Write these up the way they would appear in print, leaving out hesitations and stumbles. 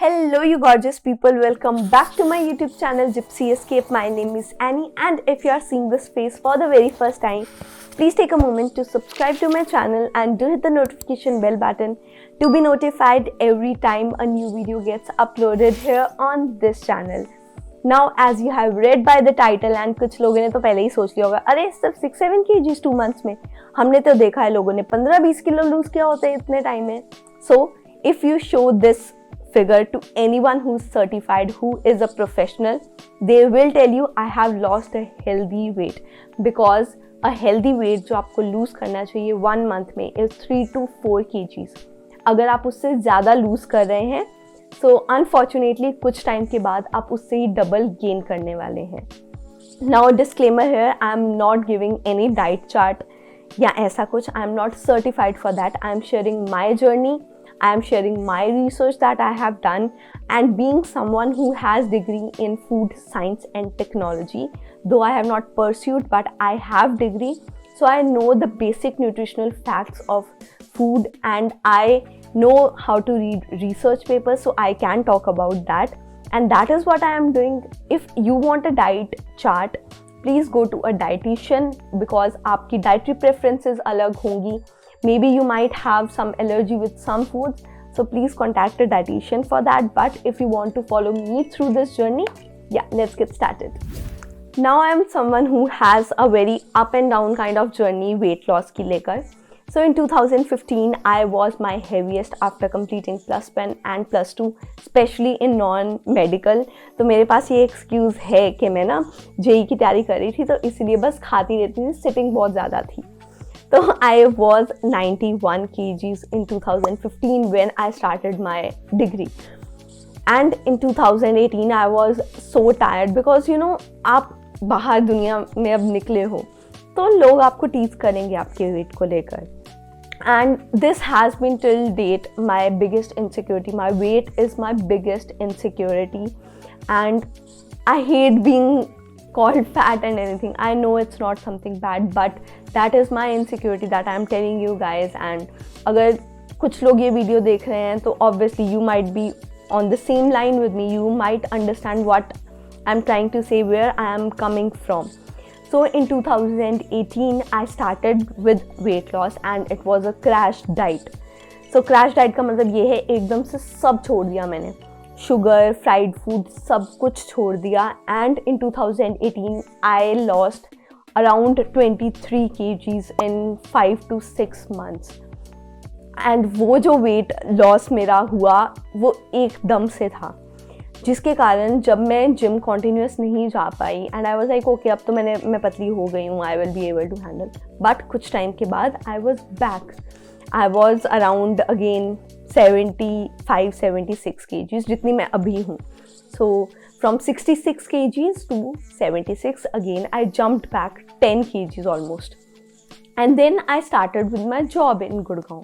Hello, you gorgeous people. Welcome back to my YouTube channel Gypsy Escape. My name is Annie, and if you are seeing this face for the very first time, please take a moment to subscribe to my channel and do hit the notification bell button to be notified every time a new video gets uploaded here on this channel. Now, as you have read by the title, and कुछ लोगों ने तो पहले ही सोच लिया होगा, अरे सिर्फ 6-7 kgs 2 months में. हमने तो देखा है लोगों ने 15-20 किलो लूज किया होता है इतने टाइम में. So, if you show this figure to anyone who's certified, who is a professional, they will tell you I have lost a healthy weight, because a healthy weight जो आपको lose करना चाहिए 1 month में is 3 to 4 kgs. अगर आप उससे ज़्यादा lose कर रहे हैं so unfortunately कुछ टाइम के बाद आप उससे ही डबल गेन करने वाले हैं. Now disclaimer here, I am not giving any diet chart या ऐसा कुछ. I am not certified for that. I am sharing my journey. I am sharing my research that I have done, and being someone who has degree in food science and technology, though I have not pursued, but I have degree, so I know the basic nutritional facts of food, and I know how to read research papers, so I can talk about that, and that is what I am doing. If you want a diet chart, please go to a dietitian, because आपकी dietary preferences अलग होंगी. Maybe you might have some allergy with some foods, so please contact a dietitian for that. But if you want to follow me through this journey, yeah, let's get started. Now I am someone who has a very up and down kind of journey weight loss की लेकर. So in 2015, I was my heaviest after completing plus 1 and plus 2, especially in non-medical. तो मेरे पास ये excuse है कि मैं ना JEE की तैयारी कर रही थी, तो इसलिए बस खाती रहती थी, sitting बहुत ज़्यादा थी. So I was 91 kgs in 2015 when I started my degree. And in 2018 I was so tired because you know आप बाहर दुनिया में अब निकले हो तो लोग आपको टीज करेंगे आपके वेट को लेकर. And this has been till date my biggest insecurity. My weight is my biggest insecurity, and I hate being called fat and anything. I know it's not something bad, but that is my insecurity that I am telling you guys. And अगर कुछ लोग ये video देख रहे हैं तो obviously you might be on the same line with me. You might understand what I'm trying to say, where I am coming from. So in 2018 I started with weight loss, and it was a crash diet. So crash diet का मतलब ये है एकदम से सब छोड़ दिया मैंने. शुगर, फ्राइड फूड, सब कुछ छोड़ दिया. And in 2018 I lost around 23 kgs in 5 to 6 months. And वो जो वेट लॉस मेरा हुआ वो एकदम से था, जिसके कारण जब मैं जिम कॉन्टिन्यूस नहीं जा पाई, and I was like okay अब तो मैं पतली हो गई हूँ, I will be able to handle. But कुछ टाइम के बाद I was back. I was around again 75-76 kgs जितनी मैं अभी हूँ. So from 66 kgs to 76 again I jumped back 10 kgs almost. And then I started with my job in Gurgaon.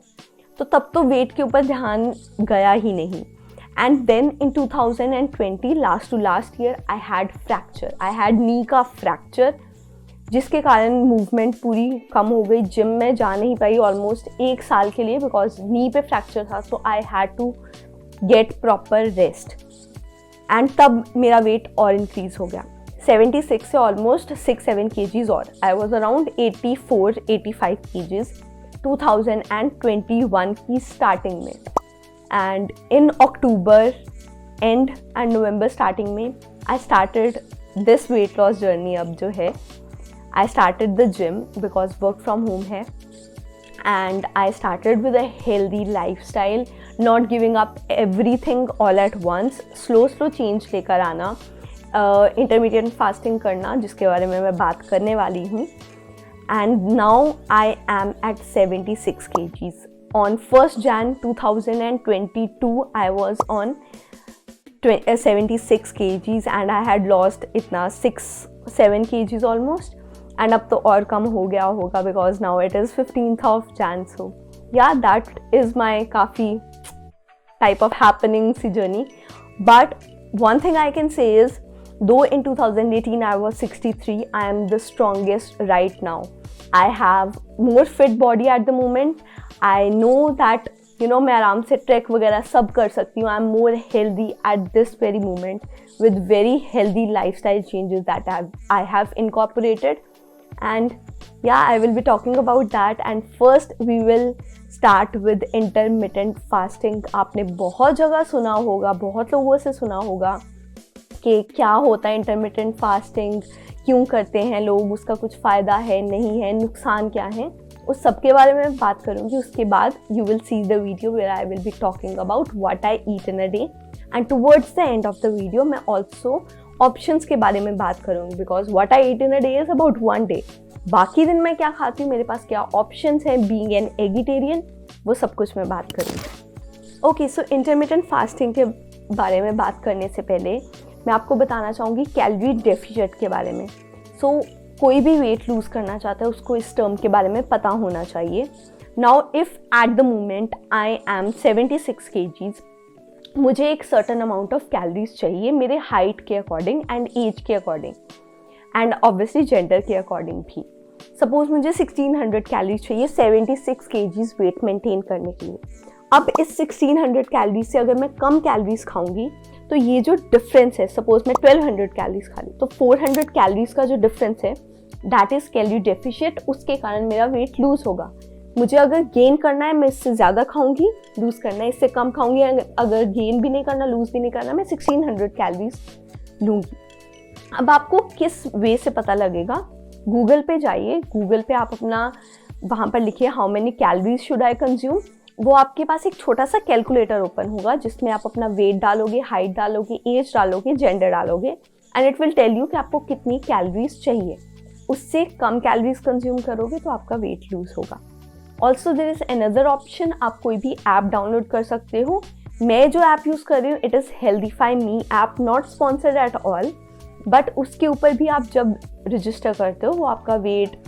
तो तब तो वेट के ऊपर ध्यान गया ही नहीं. And then in 2020 last to last year I had fracture. I had knee का fracture, जिसके कारण मूवमेंट पूरी कम हो गई. जिम में जा नहीं पाई ऑलमोस्ट 1 साल के लिए, बिकॉज नी पे फ्रैक्चर था. So I had to get proper rest, and तब मेरा वेट और इंक्रीज हो गया 76 से ऑलमोस्ट 6-7 kgs और. आई वॉज अराउंड 84-85 kgs 2021 की स्टार्टिंग में. And in October and November starting में I started this weight loss journey. अब जो है I started the gym because work from home है, and I started with a healthy lifestyle, not giving up everything all at once. slow change लेकर आना, intermittent fasting करना, जिसके बारे में मैं बात करने वाली हूँ. And now I am at 76 kgs. On 1st Jan 2022 I was on 76 kgs, and I had lost इतना 6-7 kgs almost. एंड अब तो और कम हो गया होगा because now it is 15th of Jan. So yeah, that is my काफ़ी type of happening सी journey. But one thing I can say is, though in 2018 I was 63, I am the strongest right now. I have more fit body at the moment. I know that मैं आराम से track वगैरह सब कर सकती हूँ. I am more healthy at this very moment with very healthy lifestyle changes that I have incorporated, and yeah, I will be talking about that. And first we will start with intermittent fasting. आपने बहुत जगह सुना होगा, बहुत लोगों से सुना होगा कि क्या होता है intermittent fasting, क्यों करते हैं लोग, उसका कुछ फ़ायदा है नहीं है, नुकसान क्या है, उस सब के बारे में बात करूँगी. उसके बाद you will see the video where I will be talking about what I eat in a day. And towards the end of the video मैं also options के बारे में बात करूँगी, because what I eat in a day is about one day. बाकी दिन मैं क्या खाती हूँ, मेरे पास क्या options हैं being an vegetarian, वो सब कुछ मैं बात करूँगी. Okay, so intermittent fasting के बारे में बात करने से पहले मैं आपको बताना चाहूँगी कैलोरी डेफिशिएट के बारे में. So कोई भी वेट लूज़ करना चाहता है उसको इस टर्म के बारे में पता होना चाहिए. Now if at the moment I am 76 kgs, मुझे एक सर्टन अमाउंट ऑफ कैलोरीज चाहिए मेरे हाइट के अकॉर्डिंग एंड एज के अकॉर्डिंग एंड ऑब्वियसली जेंडर के अकॉर्डिंग भी. सपोज मुझे 1600 कैलोरीज चाहिए 76 kgs वेट मेंटेन करने के लिए. अब इस 1600 कैलोरीज से अगर मैं कम कैलोरीज खाऊंगी तो ये जो डिफरेंस है, सपोज मैं 1200 कैलोरीज खा ली तो 400 कैलोरीज का जो डिफरेंस है दैट इज़ कैलोरी डेफिशिएट. उसके कारण मेरा वेट लूज होगा. मुझे अगर गेन करना है मैं इससे ज़्यादा खाऊंगी, लूज़ करना है इससे कम खाऊंगी. अगर गेन भी नहीं करना, लूज़ भी नहीं करना, मैं 1600 कैलोरीज लूँगी. अब आपको किस वे से पता लगेगा, गूगल पे जाइए, गूगल पे आप अपना वहाँ पर लिखिए how many calories should I consume. वो आपके पास एक छोटा सा कैलकुलेटर ओपन होगा जिसमें आप अपना वेट डालोगे, हाइट डालोगे, एज डालोगे, जेंडर डालोगे and it will tell you कि आपको कितनी कैलोरीज चाहिए. उससे कम कैलोरीज कंज्यूम करोगे तो आपका वेट लूज होगा. Also there is another option, आप कोई भी ऐप डाउनलोड कर सकते हो. मैं जो ऐप यूज़ कर रही हूँ it is HealthifyMe app, not sponsored at all, but उसके ऊपर भी आप जब रजिस्टर करते हो वो आपका वेट,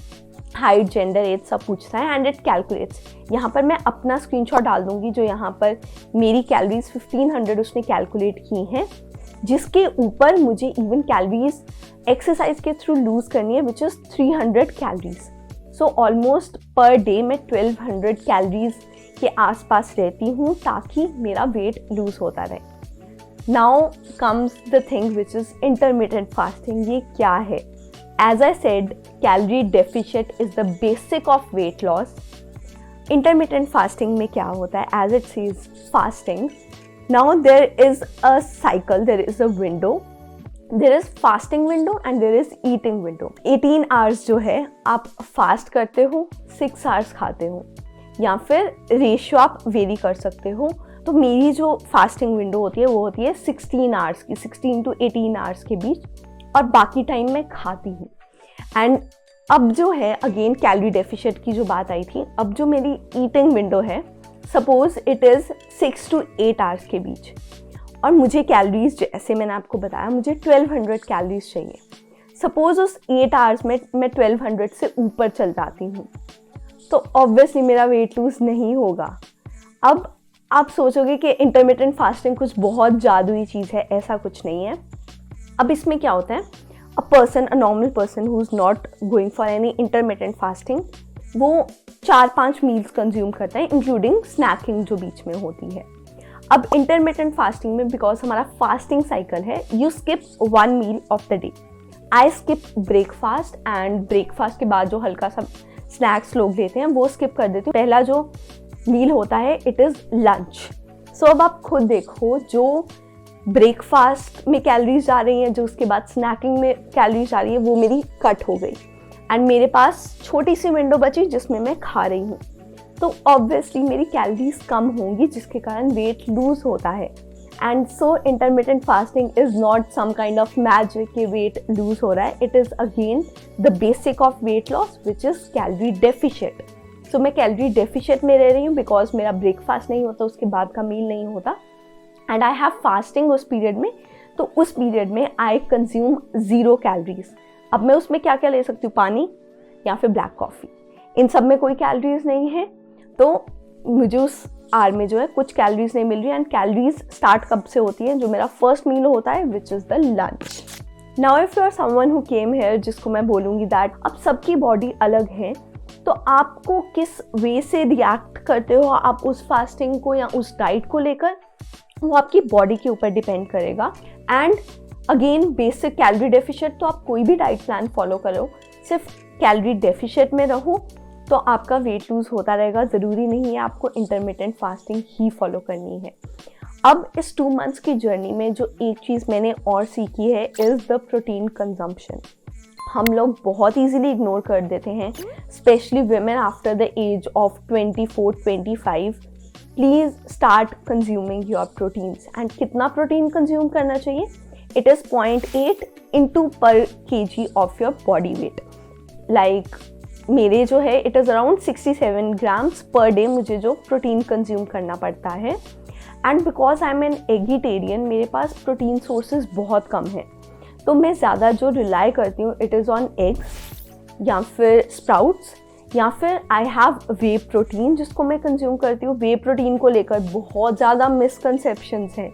हाइट, जेंडर, एज सब पूछता है एंड इट कैलकुलेट्स. यहाँ पर मैं अपना स्क्रीनशॉट डाल दूँगी जो यहाँ पर मेरी कैलोरीज 1500 उसने कैलकुलेट की हैं, जिसके ऊपर मुझे इवन कैलोरीज एक्सरसाइज के थ्रू लूज़ करनी है which is 300 calories. So almost per day मैं 1200 कैलोरीज के आसपास रहती हूँ ताकि मेरा वेट लूज होता रहे. Now comes the thing which is intermittent fasting. ये क्या है? As I said, calorie deficit is the basic of weight loss. Intermittent fasting में क्या होता है? As it says fasting, now there is a cycle, there is a window. There is fasting window and there is eating window. 18 hours जो है आप fast करते हो, 6 hours खाते हो, या फिर रेशियो आप वेरी कर सकते हो. तो मेरी जो फास्टिंग विंडो होती है वो होती है 16 आवर्स की, 16 to 18 आवर्स के बीच, और बाकी टाइम मैं खाती हूँ. एंड अब जो है अगेन कैलोरी डेफिशिएट की जो बात आई थी, अब जो मेरी ईटिंग विंडो है suppose it is 6 to 8 hours के बीच, और मुझे कैलोरीज जैसे मैंने आपको बताया मुझे 1200 कैलोरीज चाहिए. सपोज उस 8 आवर्स में मैं 1200 से ऊपर चल जाती हूँ तो ऑब्वियसली मेरा वेट लूज नहीं होगा. अब आप सोचोगे कि इंटरमिटेंट फास्टिंग कुछ बहुत जादुई चीज़ है, ऐसा कुछ नहीं है. अब इसमें क्या होता है, a normal person who is not going for any intermittent fasting, वो 4-5 मील्स कंज्यूम करता है इंक्लूडिंग स्नैकिंग जो बीच में होती है. अब इंटरमिटेंट फास्टिंग में बिकॉज हमारा फास्टिंग साइकिल है, you skip 1 meal of the day. I skip breakfast and breakfast के बाद जो हल्का सा स्नैक्स लोग लेते हैं वो स्किप कर देती हूँ. पहला जो मील होता है इट इज़ लंच. सो अब आप खुद देखो, जो ब्रेकफास्ट में कैलोरीज जा रही हैं, जो उसके बाद स्नैकिंग में कैलोरीज जा रही है, वो मेरी कट हो गई एंड मेरे पास छोटी सी विंडो बची जिसमें मैं खा रही हूँ. तो ऑब्वियसली मेरी कैलोरीज कम होंगी जिसके कारण वेट लूज होता है. And so intermittent fasting is not some kind of magic कि वेट लूज हो रहा है. It is again the basic of weight loss which is calorie deficit. सो मैं कैलोरी डेफिशिएट में रह रही हूँ बिकॉज मेरा ब्रेकफास्ट नहीं होता, उसके बाद का मील नहीं होता एंड आई हैव फास्टिंग उस पीरियड में. तो उस पीरियड में आई कंज्यूम 0 कैलोरीज. अब मैं उसमें क्या क्या ले सकती हूँ, पानी या फिर ब्लैक कॉफ़ी. इन सब में कोई कैलोरीज नहीं है तो मुझे उस आर में जो है कुछ कैलोरीज नहीं मिल रही. एंड कैलोरीज स्टार्ट कब से होती है, जो मेरा फर्स्ट मील होता है which is the lunch. Now if you are someone who came here, जिसको मैं बोलूँगी दैट अब सबकी बॉडी अलग है तो आपको किस वे से रिएक्ट करते हो आप उस फास्टिंग को या उस डाइट को लेकर, वो आपकी बॉडी के ऊपर डिपेंड करेगा। And again basic calorie deficit, तो आप कोई भी डाइट प्लान फॉलो करो, सिर्फ कैलोरी डेफिशिएट में रहो तो आपका वेट लूज होता रहेगा। ज़रूरी नहीं है आपको इंटरमिटेंट फास्टिंग ही फॉलो करनी है। अब इस 2 मंथ्स की जर्नी में जो एक चीज़ मैंने और सीखी है इज़ द प्रोटीन कंजम्पशन। हम लोग बहुत इजीली इग्नोर कर देते हैं, specially women after the age of 24-25। Please start consuming your proteins. And कितना प्रोटीन कंज्यूम करना चाहिए? It is 0.8 into per kg of your body weight. Like मेरे जो है it is around 67 grams per day मुझे जो प्रोटीन कंज्यूम करना पड़ता है। And because I am an eggetarian, मेरे पास प्रोटीन सोर्सेज बहुत कम है, तो मैं ज़्यादा जो रिलाई करती हूँ इट इज़ ऑन एग्स या फिर स्प्राउट्स, या फिर आई हैव वे प्रोटीन जिसको मैं कंज्यूम करती हूँ। वे प्रोटीन को लेकर बहुत ज़्यादा मिसकंसेप्शंस हैं।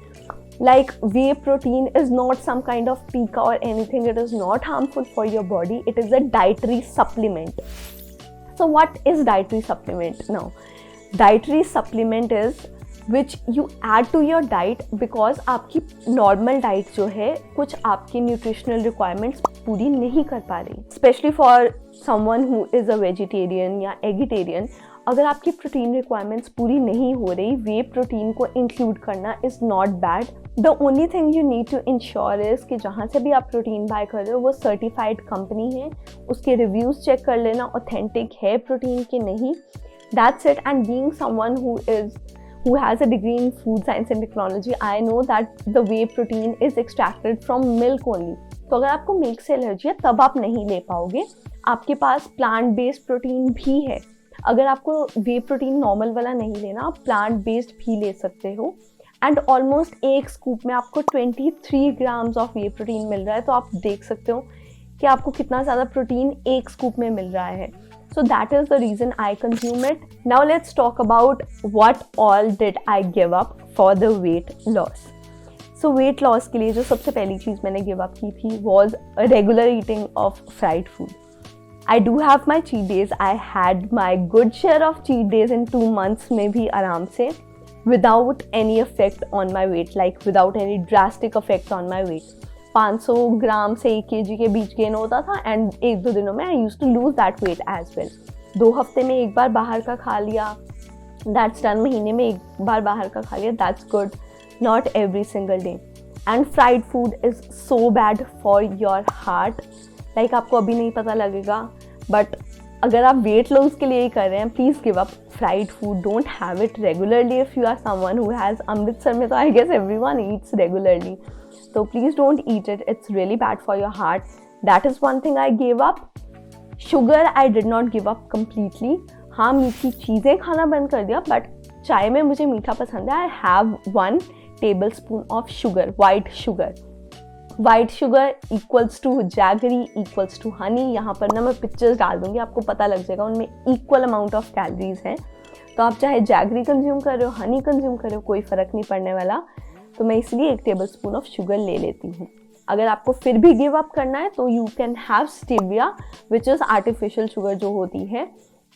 Like whey protein is not some kind of पीका और anything, it is not harmful for your body, it is a dietary supplement. So what is dietary supplement? Now, dietary supplement is which you add to your diet because आपकी normal diet जो है कुछ आपकी nutritional requirements पूरी नहीं कर पा रही, especially for someone who is a vegetarian या एगिटेरियन। अगर आपकी प्रोटीन रिक्वायरमेंट्स पूरी नहीं हो रही, वे प्रोटीन को इंक्लूड करना is not bad. The only thing you need to ensure is कि जहाँ से भी आप प्रोटीन बाय कर रहे हो वो सर्टिफाइड कंपनी है, उसके रिव्यूज़ चेक कर लेना ऑथेंटिक है प्रोटीन के नहीं। That's it. And being someone who has a degree in food science and technology, I know that the whey protein is extracted from milk only. तो अगर आपको मिल्क से एलर्जी है तब आप नहीं ले पाओगे। आपके पास प्लांट बेस्ड प्रोटीन भी है, अगर आपको वे प्रोटीन नॉर्मल वाला नहीं लेना, आप प्लांट बेस्ड भी ले सकते हो। एंड ऑलमोस्ट एक स्कूप में आपको 23 ग्राम्स ऑफ वे प्रोटीन मिल रहा है, तो आप देख सकते हो कि आपको कितना ज़्यादा प्रोटीन एक स्कूप में मिल रहा है। So that is the reason I consume it. Now let's talk about what all did I give up for the weight loss. So weight loss के लिए जो सबसे पहली चीज़ मैंने give up की थी was a regular eating of fried food. I do have my cheat days. I had my good share of cheat days in 2 months में भी आराम से, without any effect on my weight, like without any drastic effect on my weight. 500 ग्राम से 1 kg के बीच gain होता था and 1-2 दिनों में I use to lose that weight as well. 2 हफ्ते में एक बार बाहर का खा लिया, दैट्स डन। महीने में एक बार बाहर का खा लिया, that's good, not every single day. And fried food is so bad for your heart. Like आपको अभी नहीं पता लगेगा, बट अगर आप वेट लॉस के लिए ही कर रहे हैं, please give up fried food, don't have it regularly. If you are someone who has, Amritsar में तो I guess everyone eats regularly, so please don't eat it, it's really bad for your heart. That is one thing I gave up. Sugar I did not give up completely. हाँ, मीठी चीज़ें खाना बंद कर दिया, but चाय में मुझे मीठा पसंद है। I have 1 tablespoon of sugar, white sugar. White sugar equals to jaggery equals to honey. यहाँ पर ना मैं पिक्चर्स डाल दूँगी, आपको पता लग जाएगा, उनमें इक्वल अमाउंट ऑफ कैलोरीज हैं। तो आप चाहे जैगरी कंज्यूम कर रहे हो, हनी कंज्यूम कर रहे हो, कोई फ़र्क नहीं पड़ने वाला। तो मैं इसलिए 1 टेबलस्पून ऑफ शुगर ले लेती हूँ। अगर आपको फिर भी गिव अप करना है तो you can have stevia which is artificial sugar जो होती है,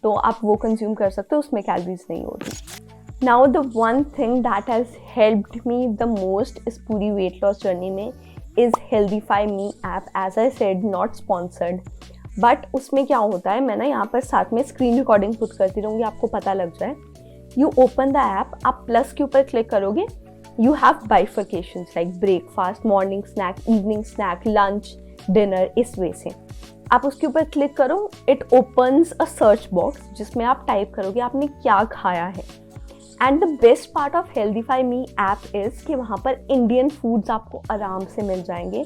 तो आप वो कंज्यूम कर सकते हो, उसमें कैलोरीज नहीं होती। Now the one thing that has helped me the most इस पूरी वेट लॉस जर्नी में is HealthifyMe app. As I said, not sponsored, but उसमें क्या होता है, मैं ना यहाँ पर साथ में स्क्रीन रिकॉर्डिंग पुट करती रहूँगी, आपको पता लग जाए। यू ओपन द ऐप, आप प्लस के ऊपर क्लिक करोगे, you have bifurcations like breakfast, morning snack, evening snack, lunch, dinner, इस वे से आप उसके ऊपर क्लिक करो, it opens a search box जिसमें आप टाइप करोगे आपने क्या खाया है। And the best part of healthify me app is कि वहाँ पर इंडियन फूड्स आपको आराम से मिल जाएंगे।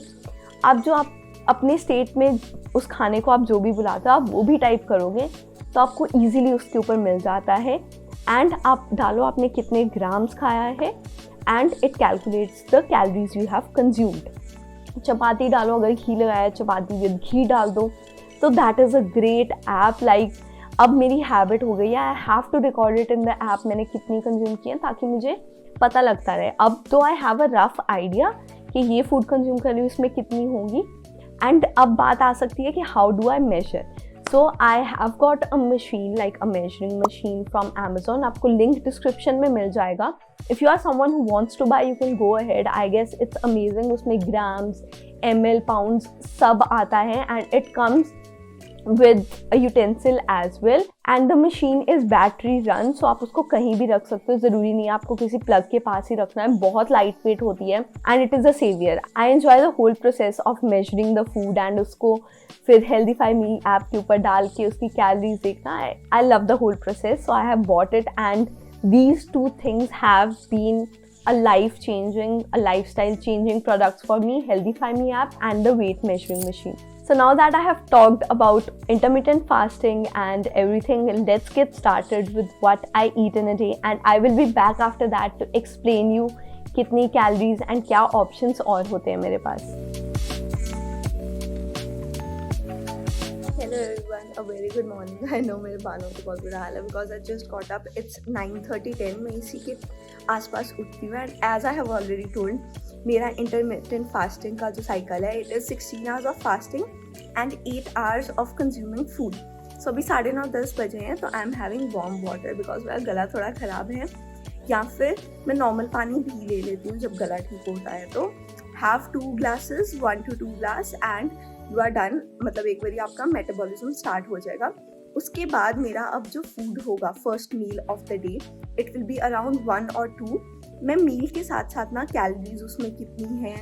आप अपने स्टेट में उस खाने को आप जो भी बुलाते हो, आप वो भी टाइप करोगे तो आपको ईजिली उसके ऊपर मिल जाता है। एंड आप डालो आपने कितने ग्राम्स खाया है, and it calculates the calories you have consumed. चपाती डालो, अगर घी लगाया चपाती विद घी डाल दो, तो that is a great app. Like अब मेरी हैबिट हो गई है, I have to record it in the app मैंने कितनी कंज्यूम की है, ताकि मुझे पता लगता रहे। अब तो I have a rough idea कि ये फूड कंज्यूम कर रही हूँ, इसमें कितनी होगी। एंड अब बात आ सकती है कि how do I measure. So I have got a machine, like a measuring machine from Amazon. आपको link description में मिल जाएगा. If you are someone who wants to buy, you can go ahead. I guess it's amazing. उसमें grams, ml, pounds सब आता है and it comes with a utensil as well. And the machine is battery run, so आप उसको कहीं भी रख सकते हो. ज़रूरी नहीं है आपको किसी plug के पास ही रखना है. बहुत light weight होती है and it is a savior. I enjoy the whole process of measuring the food and उसको फिर Healthify Me app के ऊपर डाल के उसकी calories देखना. I love the whole process, so I have bought it, and these two things have been a life-changing, a lifestyle-changing products for me, Healthify Me app and the weight measuring machine. So now that I have talked about intermittent fasting and everything, let's get started with what I eat in a day, and I will be back after that to explain you कितनी calories and क्या options और होते हैं मेरे पास. Hello everyone, a very good morning. I know मेरे बालों को बहुत बुरा हाल है because I just got up. It's 9:30-10. मैं इसी के आसपास उठती हूँ and as I have already told, मेरा intermittent fasting का जो cycle है, it is 16 hours of fasting and 8 hours of consuming food. So अभी 9:30-10 बजे हैं, तो I am having warm water because मेरा गला थोड़ा ख़राब है, या फिर मैं नॉर्मल पानी भी ले लेती हूँ जब गला ठीक होता है. तो have 2 glasses, 1 to 2 glass and you are done. मतलब एक बारी आपका मेटाबॉलिज्म स्टार्ट हो जाएगा. उसके बाद मेरा अब जो फूड होगा, first meal of the day, it will be around 1 or 2. मैं मील के साथ साथ ना कैलोरीज उसमें कितनी है,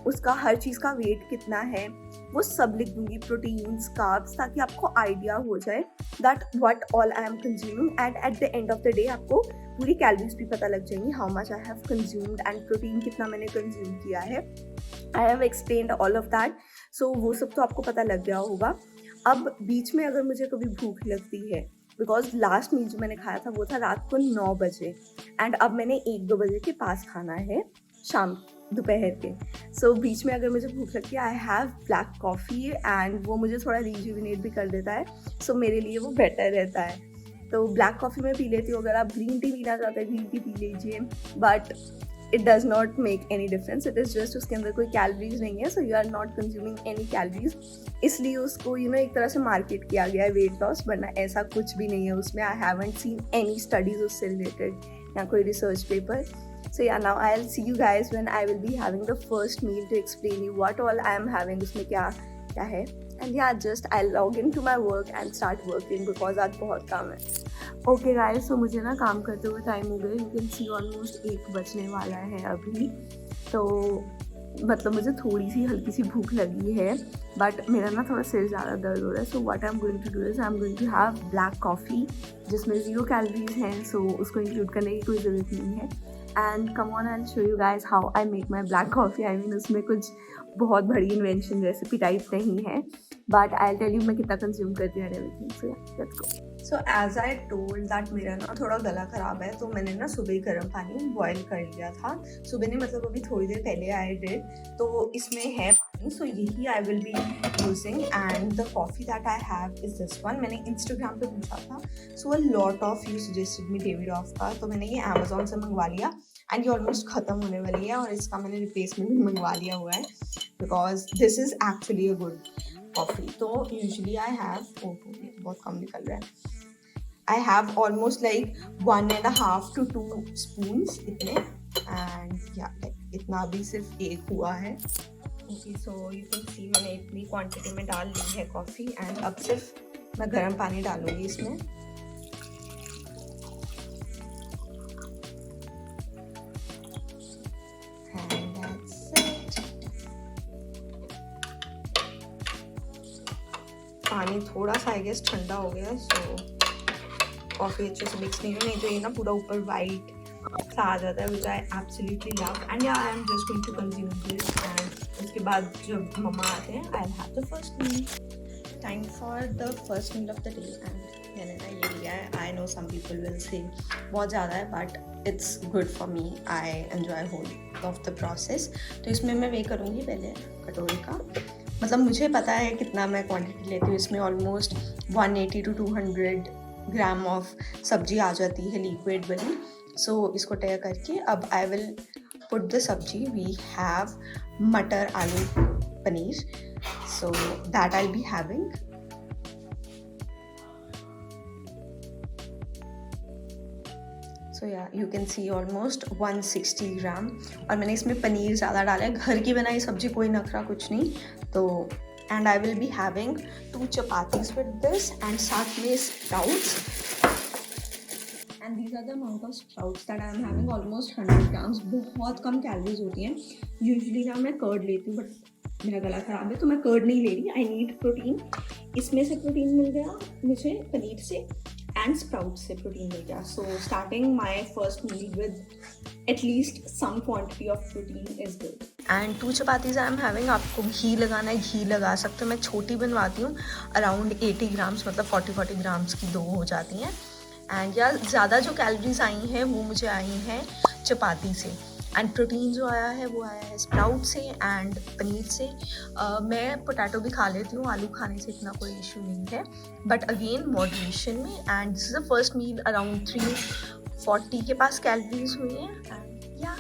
उसका हर चीज़ का वेट कितना है, वो सब लिख दूंगी, प्रोटीन्स, कार्ब्स, ताकि आपको आइडिया हो जाए that what all I am consuming. And at the end of the day आपको पूरी कैलोरीज भी पता लग जाएंगी, how much I have consumed and protein कितना मैंने कंज्यूम किया है. I have explained all of that, so वो सब तो आपको पता लग गया होगा. अब बीच में अगर मुझे कभी भूख लगती है, बिकॉज लास्ट मील जो मैंने खाया था वो था रात को 9 बजे एंड अब मैंने 1-2 बजे के पास खाना है शाम दोपहर के. सो बीच में अगर मुझे भूख लगती है, I have black coffee and वो मुझे थोड़ा रिजुविनेट भी कर देता है. सो मेरे लिए वो बेटर रहता है. तो ब्लैक कॉफ़ी में पी लेती हूँ. अगर आप ग्रीन टी पीना चाहते हैं, ग्रीन टी पी लीजिए, but it does not make any difference. It is just उसके अंदर कोई कैलोरीज नहीं है, so you are not consuming any calories. इसलिए उसको एक तरह से मार्केट किया गया है वेट लॉस, वरना ऐसा कुछ भी नहीं है उसमें. I haven't seen any studies उससे रिलेटेड या कोई research paper. So yeah, now I'll see you guys when I will be having the first meal to explain you what all I am having, उसमें क्या क्या है. And yeah, just I'll log into my work and start working because आज बहुत काम है. Okay guys, so मुझे ना काम करते हुए टाइम हो गए. You can see almost 1 बजने वाला है अभी. तो मतलब मुझे थोड़ी सी हल्की सी भूख लगी है, बट मेरा ना थोड़ा सिर ज़्यादा दर्द हो रहा है. So what I am going to do is I am going to have black coffee जिसमें 0 कैलोरीज हैं. सो उसको इंक्लूड करने की कोई ज़रूरत नहीं है. And come on I show you guys how I make my black coffee. I mean उसमें कुछ बहुत बड़ी इन्वेंशन रेसिपी टाइप नहीं है, बट आई टेल यू मैं कितना कंज्यूम करती हूँ everything. So yeah let's go. So as I told that मेरा ना थोड़ा गला ख़राब है, तो मैंने ना सुबह गर्म पानी बॉयल कर लिया था. सुबह नहीं, मतलब अभी थोड़ी देर पहले आई डिड. तो इसमें है पानी, सो यही I will be using. And the coffee that I have is this one. मैंने इंस्टाग्राम पे पूछा था, so a lot of you suggested me Davidoff का, तो मैंने ये अमेजोन से मंगवा लिया. एंड ये ऑलमोस्ट ख़त्म होने वाली है और इसका मैंने रिप्लेसमेंट भी मंगवा लिया हुआ है because this is actually a good coffee. तो यूजली आई हैव, बहुत कम निकल रहा है, I have almost like 1.5 to 2 spoons इतने. and yeah, like इतना भी सिर्फ एक हुआ है. Okay, so you can see मैंने इतनी क्वांटिटी में डाल ली है कॉफ़ी. एंड अब सिर्फ मैं गर्म पानी डालूंगी इसमें. And that's it. पानी थोड़ा सा आई गेस ठंडा हो गया, सो कॉफ़ी अच्छे से मिक्स नहीं हुई, नहीं तो ये ना पूरा ऊपर वाइट सा आ जाता है, which I absolutely love. And yeah I am just going to consume this. And उसके बाद जब मम्मा आते हैं, I have the first meal. Time for the first meal of the day. And मैंने ना ये लिया है. I know some people will say बहुत ज़्यादा है, but it's good for me. I enjoy whole of the process. तो इसमें मैं वे करूँगी पहले कटोरी का. मतलब मुझे पता है कितना मैं क्वान्टिटी लेती हूँ. इसमें ऑलमोस्ट 180 to 200 ग्राम ऑफ सब्जी आ जाती है लिक्विड वाली. सो इसको तैयार करके अब I will put the sabzi. We have matar aloo paneer, so that I be having. So yeah you can see almost 160 gram. और मैंने इसमें पनीर ज़्यादा डाला है, घर की बनाई सब्जी, कोई नखरा कुछ नहीं। तो and I will be having 2 chapatis with this and साथ में sprouts. And these are the amount of sprouts that I am having, almost 100 grams. बहुत कम कैलोरीज होती हैं। यूजुअली ना मैं कर्ड लेती हूँ, बट मेरा गला ख़राब है तो मैं कर्ड नहीं ले रही। I need protein. इसमें से प्रोटीन मिल गया मुझे पनीर से, एंड स्प्राउट से प्रोटीन मिल गया। So starting my first meal with at least some quantity of protein is good. And 2 chapatis I am having. आपको घी लगाना है, घी लगा सकते हो। मैं छोटी बनवाती हूँ, अराउंड 80 ग्राम्स, मतलब 40 ग्राम्स की 2 हो जाती हैं। एंड या ज़्यादा जो कैलोरीज आई हैं वो मुझे आई हैं चपाती से। एंड प्रोटीन जो आया है वो आया है स्प्राउट से एंड पनीर से। मैं पोटैटो भी खा लेती हूँ, आलू खाने से इतना कोई इशू नहीं है, बट अगेन मॉडरेशन में। And this is the first meal, around 340 के पास कैलोरीज हुई हैं। एंड या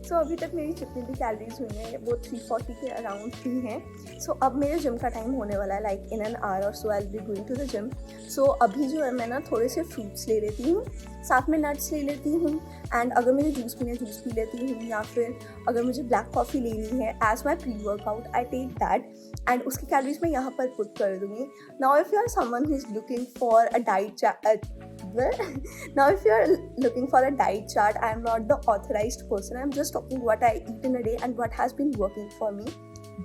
सो अभी तक मेरी जितनी भी कैलोरीज हुई हैं वो 340 के अराउंड ही हैं। सो अब मेरे जिम का टाइम होने वाला है, लाइक इन एन आवर और so I will be going to the gym. So अभी जो है मैं ना थोड़े से फ्रूट्स ले लेती हूँ, साथ में नट्स ले लेती हूँ। एंड अगर मुझे जूस पीना है जूस पी लेती हूँ, या फिर अगर मुझे ब्लैक कॉफ़ी लेनी है as my pre workout I take that. And उसकी कैलोरीज मैं यहाँ पर पुट कर दूँगी। Now if you are someone who is looking for a diet now if you are looking for a diet chart, I am not the authorized person. I am just talking what I eat in a day and what has been working for me.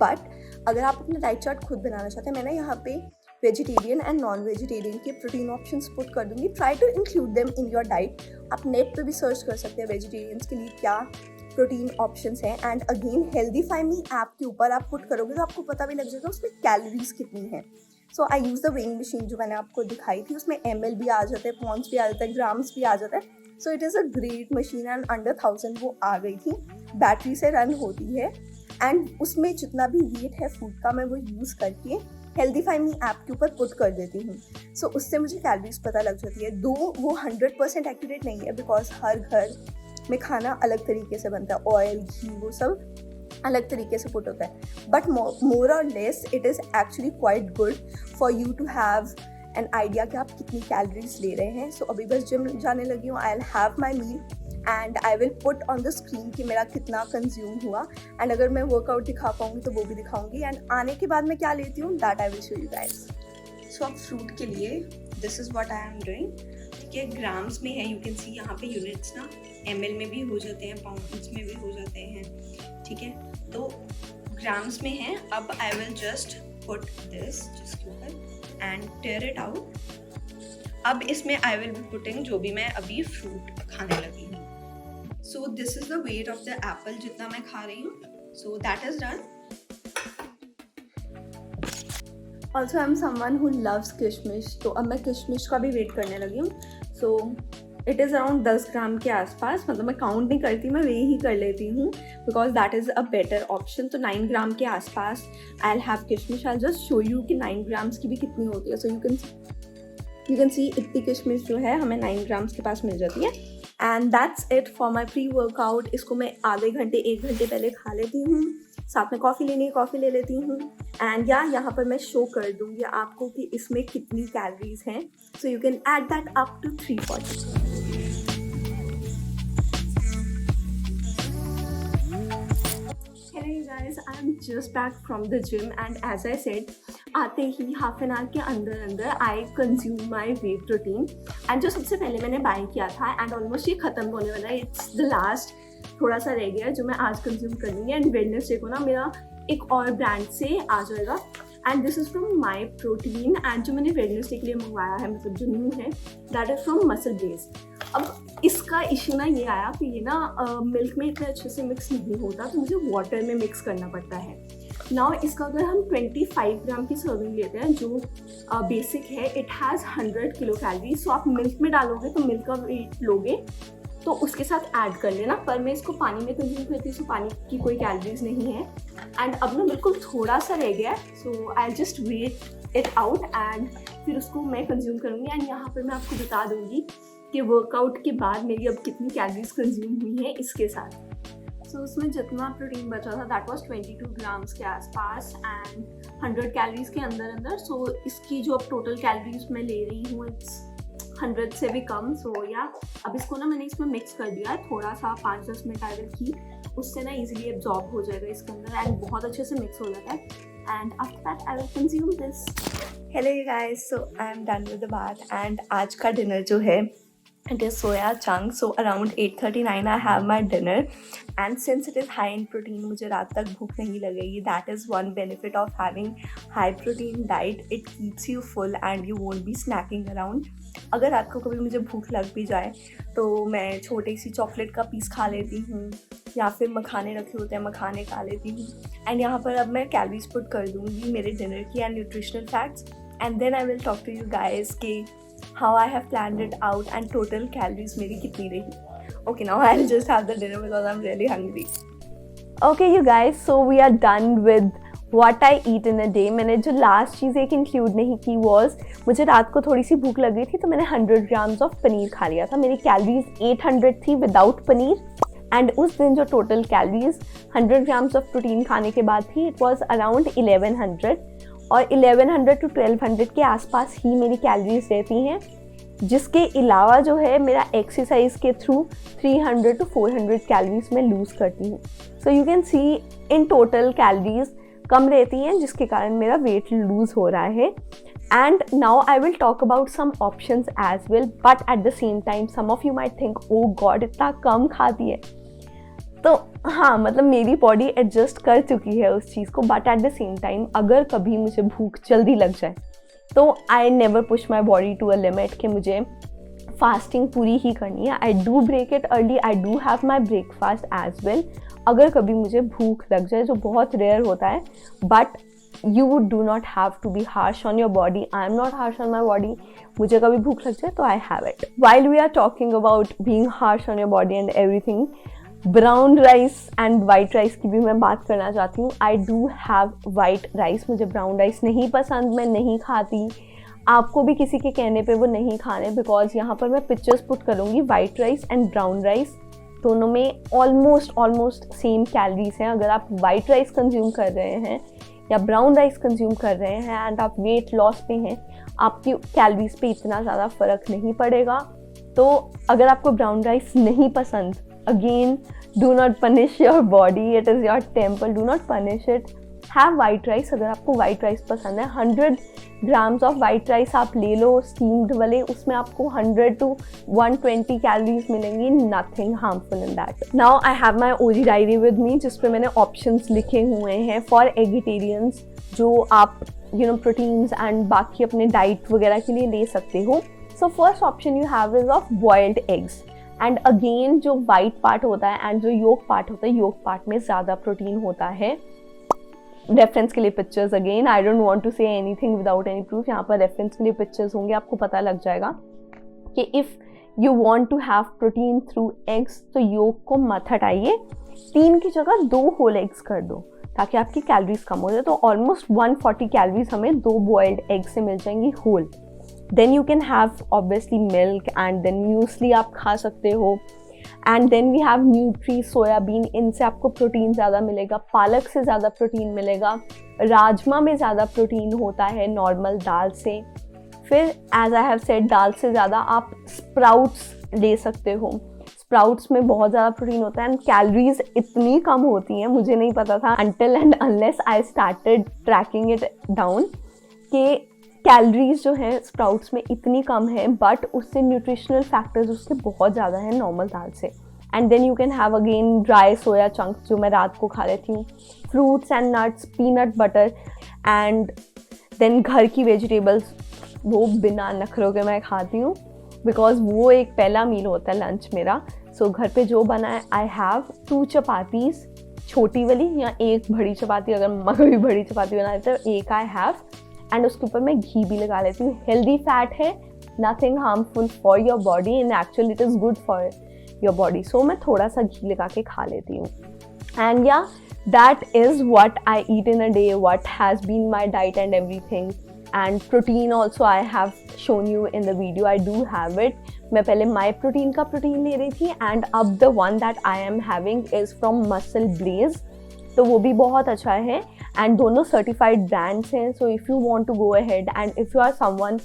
But अगर आप अपना diet chart खुद बनाना चाहते हैं, मैंने यहाँ पे vegetarian and non vegetarian के प्रोटीन ऑप्शंस पुट कर दूंगी। Try to include them in your diet. आप नेट पे भी सर्च कर सकते हैं वेजिटेरियंस के लिए क्या प्रोटीन ऑप्शंस हैं। And again healthify me app के ऊपर आप पुट करोगे तो आपको पता भी लग जाएगा उसमें कैलोरीज कितनी है। So I use the weighing machine जो मैंने आपको दिखाई थी, उसमें ml भी आ जाते हैं, पॉन्ड्स भी आ जाता है, ग्राम्स भी आ जाता है। So it is a great machine and under 1000 वो आ गई थी, बैटरी से रन होती है। एंड उसमें जितना भी वेट है फूड का मैं वो यूज़ करके हेल्दीफाई मी ऐप के ऊपर पुट कर देती हूँ। सो उससे मुझे कैलोरीज पता लग जाती है। दो वो 100% एक्यूरेट नहीं है, बिकॉज हर घर में खाना अलग तरीके से बनता है, ऑयल घी वो सब अलग तरीके से पुट होता है। बट मोर और less it is actually quite good for you to have an idea कि आप कितनी कैलोरीज ले रहे हैं। सो अभी बस जिम जाने लगी हूँ, I will have my meal and I will put on the screen कि मेरा कितना कंज्यूम हुआ। एंड अगर मैं वर्कआउट दिखा पाऊँगी तो वो भी दिखाऊंगी। एंड आने के बाद मैं क्या लेती हूँ that I will show you guys. So अब फ्रूट के लिए this is what I am doing. ठीक है, ग्राम्स में है, यू कैन सी यहाँ पे यूनिट्स ना ml में भी हो जाते हैं, पाउंड्स में भी हो जाते हैं। ठीक है, तो ग्राम्स में है। अब I will just put this जिसके ऊपर एंड टेयर इट आउट। अब इसमें आई विल बी पुटिंग जो भी मैं अभी फ्रूट खाने लगी हूँ। So this is the weight of the Apple जितना मैं खा रही हूँ। So that is done. Also I am someone who loves किशमिश, तो अब मैं किशमिश का भी वेट करने लगी हूँ। सो इट इज़ अराउंड 10 ग्राम के आसपास, मतलब मैं काउंट नहीं करती, मैं वही ही कर लेती हूँ because that is a better option. तो 9 ग्राम के आसपास आई विल हैव किशमिश। आई जस्ट शो यू कि 9 ग्राम्स की भी कितनी होती है। सो यू कैन सी इतनी किशमिश जो है हमें 9 ग्राम्स के पास मिल जाती है। And that's it for my pre workout. इसको मैं आधे घंटे 1 घंटे पहले खा लेती हूँ, साथ में कॉफ़ी लेनी है कॉफ़ी ले लेती हूँ। एंड यहाँ पर मैं शो कर दूँगी आपको कि इसमें कितनी कैलोरीज हैं। So you can add that up to 340। Hey guys, I'm just back from the gym and as I said, आते ही हाफ एन आवर के अंदर I consume my way protein. And जो सबसे पहले मैंने बाय किया था एंड ऑलमोस्ट ये ख़त्म होने वाला है, इट्स द लास्ट, थोड़ा सा रह गया है जो मैं आज कंज्यूम कर लूँगी। एंड वेडनेसडे को ना मेरा एक और ब्रांड से आ जाएगा and this is from my protein. And जो मैंने वेडनेसडे के लिए मंगवाया है, मतलब जो न्यू है, that is from muscle base. अब इसका इशू ना ये आया कि ये ना मिल्क में इतने अच्छे से मिक्स नहीं होता, तो मुझे वाटर में मिक्स करना पड़ता है। नाउ इसका अगर हम 25 ग्राम की सर्विंग लेते हैं जो बेसिक है, इट हैज़ 100 किलो कैलोरीज। सो आप मिल्क में डालोगे तो मिल्क का वेट लोगे तो उसके साथ ऐड कर लेना। पर मैं इसको पानी में कंज्यूम करती हूँ, सो पानी की कोई कैलोरीज नहीं है। एंड अब ना बिल्कुल थोड़ा सा रह गया है, so I just weigh it out and फिर उसको मैं कंज्यूम करूँगी। एंड यहाँ पर मैं आपको बता दूँगी कि वर्कआउट के बाद मेरी अब कितनी कैलोरीज कंज्यूम हुई हैं इसके साथ। सो उसमें जितना प्रोटीन बचा था दैट वाज 22 ग्राम्स के आसपास एंड 100 कैलोरीज के अंदर। सो इसकी जो अब टोटल कैलोरीज मैं ले रही हूँ इट्स 100 से भी कम. सो या अब इसको ना मैंने इसमें मिक्स कर दिया है थोड़ा सा, 5-10 मिनट आई विल कीप, उससे ना इजीली एब्जॉर्ब हो जाएगा इसके अंदर एंड बहुत अच्छे से मिक्स हो जाता है. And after that I will consume this. Hello you guys, so I am done with the bath and आज का डिनर जो है it is soya chunks. So around 8:39 I have my dinner and since it is high in protein मुझे रात तक भूख नहीं लगेगी. That is one benefit of having high protein diet. It keeps you full and you won't be snacking around. अगर रात को कभी मुझे भूख लग भी जाए तो मैं छोटी सी चॉकलेट का पीस खा लेती हूँ या फिर मखाने रखे होते हैं मखाने खा लेती हूँ. एंड यहाँ पर अब मैं कैलोरीज पुट कर दूँगी मेरे डिनर की and nutritional facts and then I will talk to you guys कि how I have planned it out and total calories मेरी कितनी रही. Okay, now I'll just have the dinner because I'm really hungry. Okay you guys, so we are done with what I eat in a day. मैंने जो last चीज़ एक include नहीं की was मुझे रात को थोड़ी सी भूख लग रही थी तो मैंने 100 grams ऑफ पनीर खा लिया था. मेरी कैलोरीज 800 थी विदाउट पनीर एंड उस दिन जो total calories 100 grams of protein खाने के बाद थी इट वॉज अराउंड 1100 और 1100 to 1200 के आसपास ही मेरी कैलोरीज रहती हैं, जिसके अलावा जो है मेरा एक्सरसाइज के थ्रू 300 to 400 कैलोरीज मैं लूज़ करती हूँ. So you can see in total calories कम रहती हैं जिसके कारण मेरा वेट लूज़ हो रहा है. And now I will talk about some options as well but at the same time some of you might think oh god इतना कम खाती है. तो हाँ, मतलब मेरी बॉडी एडजस्ट कर चुकी है उस चीज़ को but at the same time अगर कभी मुझे भूख जल्दी लग जाए तो I never push my body to a limit कि मुझे फास्टिंग पूरी ही करनी है. I do break it early, I do have my breakfast as well अगर कभी मुझे भूख लग जाए, जो बहुत रेयर होता है. But you do not have to be harsh on your body. I am not harsh on my body. मुझे कभी भूख लग जाए तो I have it. While we are talking about being harsh on your body and everything, brown rice and white rice की भी मैं बात करना चाहती हूँ. I do have white rice. मुझे ब्राउन राइस नहीं पसंद, मैं नहीं खाती. आपको भी किसी के कहने पे वो नहीं खाने बिकॉज यहाँ पर मैं पिक्चर्स पुट करूँगी. White rice and brown rice दोनों में ऑलमोस्ट सेम कैलोरीज हैं. अगर आप वाइट राइस कंज्यूम कर रहे हैं या ब्राउन राइस कंज्यूम कर रहे हैं एंड आप वेट लॉस पे हैं, आपकी कैलोरीज पे इतना ज़्यादा फ़र्क नहीं पड़ेगा. तो अगर आपको ब्राउन राइस नहीं पसंद, again do not punish your body, it is your temple, do not punish it. have white rice. अगर आपको white rice पसंद है 100 grams of white rice आप ले लो steamed वाले, उसमें आपको 100 to 120 calories मिलेंगी. nothing harmful in that. now I have my OG diary with me जिस पे मैंने options लिखे हुए हैं for vegetarians जो आप proteins and बाकी अपने diet वगैरह के लिए ले सकते हो. so first option you have is of boiled eggs. And again जो वाइट पार्ट होता है एंड जो योक पार्ट होता है, योक पार्ट में ज़्यादा प्रोटीन होता है. रेफरेंस के लिए pictures, again I don't want to say anything without any proof. यहाँ पर रेफरेंस के लिए पिक्चर्स होंगे, आपको पता लग जाएगा कि if you want to have protein through eggs तो योक को मत हटाइए, 3 की जगह 2 होल एग्स कर दो ताकि आपकी कैलोरीज कम हो जाए. तो ऑलमोस्ट 140 कैलोरीज हमें 2 बॉइल्ड एग से मिल जाएंगी whole. then you can have obviously milk and then muesli आप खा सकते हो. and then we have nutri soybean, इनसे आपको प्रोटीन ज़्यादा मिलेगा. पालक से ज़्यादा प्रोटीन मिलेगा. राजमा में ज़्यादा प्रोटीन होता है नॉर्मल दाल से. फिर एज आई हैव सेड दाल से ज़्यादा आप स्प्राउट्स ले सकते हो. स्प्राउट्स में बहुत ज़्यादा प्रोटीन होता है एंड कैलोरीज इतनी कम होती हैं, मुझे नहीं पता था until and unless I started tracking it down कि कैलोरीज जो है स्प्राउट्स में इतनी कम है बट उससे न्यूट्रिशनल फैक्टर्स उसके बहुत ज़्यादा हैं नॉर्मल दाल से. And then you can have again dry soya chunks जो मैं रात को खा लेती हूँ. Fruits and nuts, peanut butter and then घर की वेजिटेबल्स, वो बिना नखरों के मैं खाती हूँ बिकॉज वो एक पहला मील होता है लंच मेरा. सो घर पे जो बना है आई हैव 2 चपातीस, छोटी वाली या एक बड़ी चपाती. अगर मैं कभी बड़ी चपाती बना देती तो एक आई हैव एंड उसके ऊपर मैं घी भी लगा लेती हूँ. हेल्दी फैट है, nothing harmful for your body and actually it is good for your body. So मैं थोड़ा सा घी लगा के खा लेती हूँ. And yeah that is what I eat in a day, what has been my diet and everything. And protein also I have shown you in the video, I do have it. मैं पहले माई protein का protein ले रही थी and अब the one that I am having is from MuscleBlaze. तो वो भी बहुत अच्छा है एंड दोनों सर्टिफाइड ब्रांड्स हैं. So if you want to go ahead and if you are someone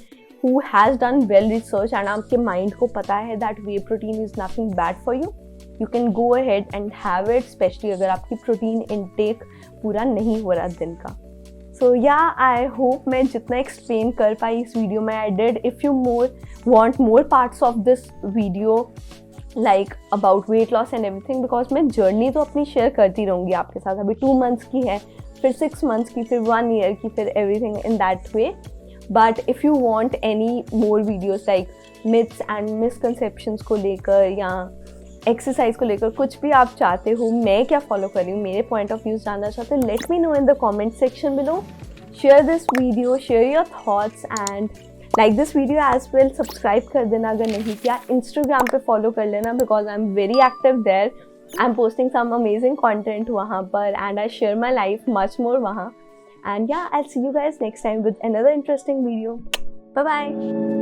who has done well research and आपके mind को पता है that whey protein is nothing bad for you, you can go ahead and have it, especially अगर आपकी protein intake पूरा नहीं हो रहा दिन का. So yeah, I hope मैं जितना explain कर पाई इस वीडियो में I did. If you want more parts of this video like about weight loss and everything, because मैं journey तो अपनी share करती रहूँगी आपके साथ. अभी 2 months की है, फिर 6 months की, फिर 1 year की, फिर everything in that way. But if you want any more videos like myths and misconceptions को लेकर या एक्सरसाइज को लेकर कुछ भी आप चाहते हो, मैं क्या फॉलो कर रही हूँ, मेरे पॉइंट ऑफ व्यूज जानना चाहते हो, let me know in the comment section below. Share this video, share your thoughts and like this video as well. Subscribe कर देना अगर नहीं किया. इंस्टाग्राम पे फॉलो कर लेना because I am very active there. I am posting some amazing content वहाँ पर and I share my life much more वहाँ. And yeah I see you guys next time with another interesting video. Bye bye.